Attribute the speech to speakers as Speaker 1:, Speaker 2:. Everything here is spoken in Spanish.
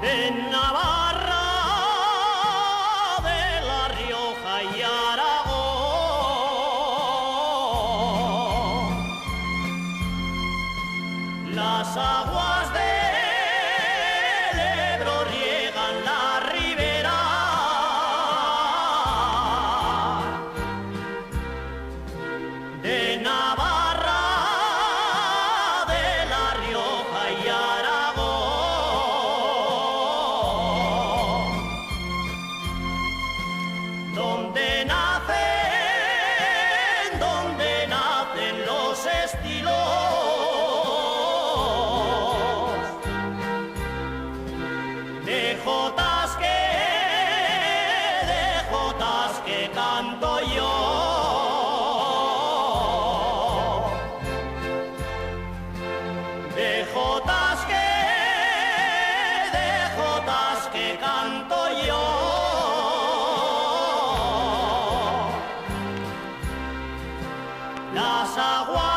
Speaker 1: de Navarra, de La Rioja y Aragón. Las aguas del Ebro riegan la ribera de Navarra, de La Rioja y Aragón, donde nacen los estilos de jotas que canto yo, de jotas que canto yo. Las aguas